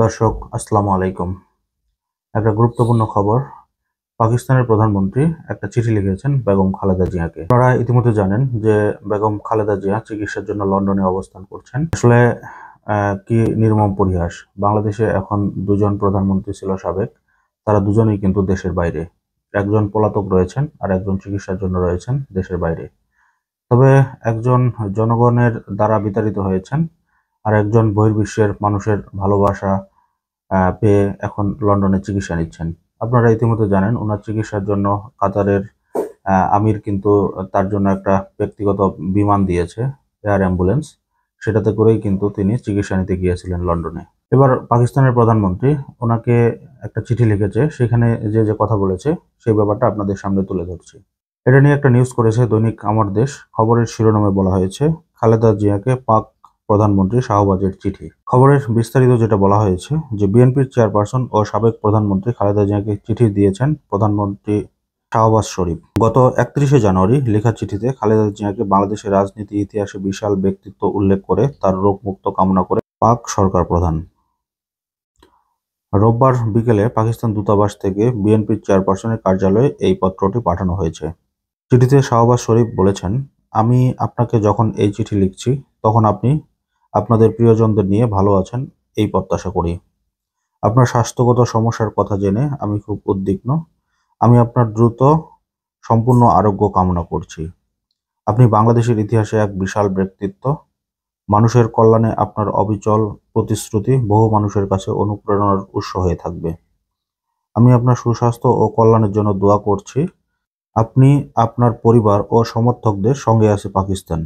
দর্শক আসসালামু আলাইকুম। একটা গুরুত্বপূর্ণ খবর। পাকিস্তানের প্রধানমন্ত্রী একটা চিঠি লিখেছেন বেগম খালেদা জিয়াকে। আপনারা ইতিমধ্যে জানেন যে বেগম খালেদা জিয়া চিকিৎসার জন্য লন্ডনে অবস্থান করছেন। আসলে কি নির্মম পরিহাস। বাংলাদেশে এখন দুজন প্রধানমন্ত্রী ছিল সাবেক, তারা দুজনেই কিন্তু দেশের বাইরে। একজন পলাতক রয়েছেন আর একজন চিকিৎসার জন্য রয়েছেন দেশের বাইরে। তবে একজন জনগণের দ্বারা বিতাড়িত হয়েছেন আর একজন বহির্বিশ্বের মানুষের ভালোবাসা পেয়ে এখন লন্ডনে চিকিৎসা নিচ্ছেন। আপনারা ইতিমধ্যে জানেন ওনার চিকিৎসার জন্য কাতারের আমির কিন্তু তার জন্য একটা ব্যক্তিগত বিমান দিয়েছে, এয়ার অ্যাম্বুলেন্স। সেটাতে করেই কিন্তু তিনি চিকিৎসা নিতে গিয়েছিলেন লন্ডনে। এবার পাকিস্তানের প্রধানমন্ত্রী ওনাকে একটা চিঠি লিখেছে, সেখানে যে যে কথা বলেছে সেই ব্যাপারটা আপনাদের সামনে তুলে ধরছি। এটা নিয়ে একটা নিউজ করেছে দৈনিক আমার দেশ। খবরের শিরোনামে বলা হয়েছে খালেদা জিয়াকে পাক প্রধানমন্ত্রী শাহবাজের চিঠি। খবরের বিস্তারিত যেটা বলা হয়েছে যে বিএনপির চেয়ারপারসন ও সাবেক প্রধানমন্ত্রী খালেদা জিয়াকে চিঠি দিয়েছেন প্রধানমন্ত্রী শাহবাজ শরীফ। গত 31শে জানুয়ারি লেখা চিঠিতে খালেদা জিয়াকে বাংলাদেশের রাজনীতি ইতিহাসে বিশাল ব্যক্তিত্ব উল্লেখ করে তার রোগ মুক্ত কামনা করে পাক সরকার প্রধান। রোববার বিকেলে পাকিস্তান দূতাবাস থেকে বিএনপির চেয়ারপারসনের কার্যালয়ে এই পত্রটি পাঠানো হয়েছে। চিঠিতে শাহবাজ শরীফ বলেছেন, আমি আপনাকে যখন এই চিঠি লিখছি তখন আপনি আপনাদের প্রিয়জনদের নিয়ে ভালো আছেন এই প্রত্যাশা করি। আপনার স্বাস্থ্যগত সমস্যার কথা জেনে আমি খুব উদ্বিগ্ন। আমি আপনার দ্রুত সম্পূর্ণ আরোগ্য কামনা করছি। আপনি বাংলাদেশের ইতিহাসে এক বিশাল ব্যক্তিত্ব। মানুষের কল্যাণে আপনার অবিচল প্রতিশ্রুতি বহু মানুষের কাছে অনুপ্রেরণার উৎস হয়ে থাকবে। আমি আপনার সুস্বাস্থ্য ও কল্যাণের জন্য দোয়া করছি। আপনি, আপনার পরিবার ও সমর্থকদের সঙ্গে আছে পাকিস্তান।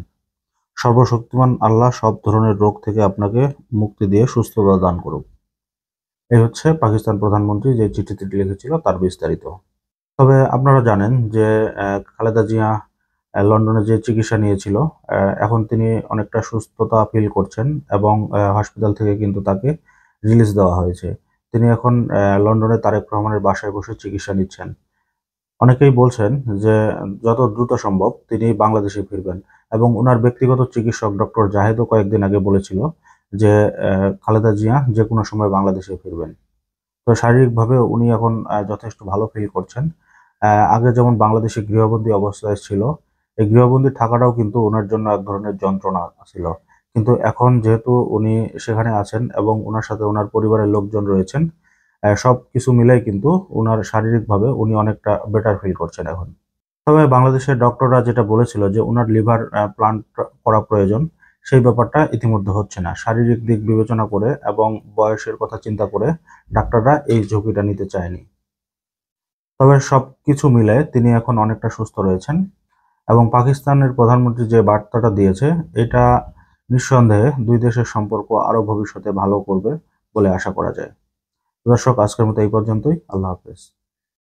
সর্বশক্তিমান আল্লাহ সব ধরনের রোগ থেকে আপনাকে মুক্তি দিয়ে সুস্থতা দান করুক। এই হচ্ছে পাকিস্তান প্রধানমন্ত্রী যে চিঠিটি লিখেছিল তার বিস্তারিত। তবে আপনারা জানেন যে খালেদা জিয়া লন্ডনে যে চিকিৎসা নিয়েছিল, এখন তিনি অনেকটা সুস্থতা ফিল করছেন এবং হসপিটাল থেকে কিন্তু তাকে রিলিজ দেওয়া হয়েছে। তিনি এখন লন্ডনে তারেক রহমানের বাসায় বসে চিকিৎসা নিচ্ছেন। অনেকেই বলছেন যে যত দ্রুত সম্ভব তিনি বাংলাদেশে ফিরবেন এবং ওনার ব্যক্তিগত চিকিৎসক ডক্টর জাহেদও কয়েকদিন আগে বলেছিল যে খালেদা জিয়া যে কোনো সময় বাংলাদেশে ফিরবেন। তো শারীরিকভাবে উনি এখন যথেষ্ট ভালো ফিল করছেন। আগে যেমন বাংলাদেশে গৃহবন্দী অবস্থায় ছিল, এই গৃহবন্দী থাকাটাও কিন্তু ওনার জন্য এক ধরনের যন্ত্রণা ছিল। কিন্তু এখন যেহেতু উনি সেখানে আছেন এবং ওনার সাথে ওনার পরিবারের লোকজন রয়েছেন, সবকিছু মিলাই কিন্তু উনার শারীরিকভাবে উনি অনেকটা বেটার ফিল করছেন এখন। তবে বাংলাদেশের ডক্টররা যেটা বলেছিল যে উনার লিভার প্লান্ট করা প্রয়োজন, সেই ব্যাপারটা ইতিমধ্যে হচ্ছে না। শারীরিক দিক বিবেচনা করে এবং বয়সের কথা চিন্তা করে ডাক্তাররা এই ঝুঁকিটা নিতে চায়নি। তবে সবকিছু মিলে তিনি এখন অনেকটা সুস্থ রয়েছেন এবং পাকিস্তানের প্রধানমন্ত্রী যে বার্তাটা দিয়েছে এটা নিঃসন্দেহে দুই দেশের সম্পর্ক আরো ভবিষ্যতে ভালো করবে বলে আশা করা যায়। দর্শক, আজকের মতো এই পর্যন্তই। আল্লাহ হাফেজ।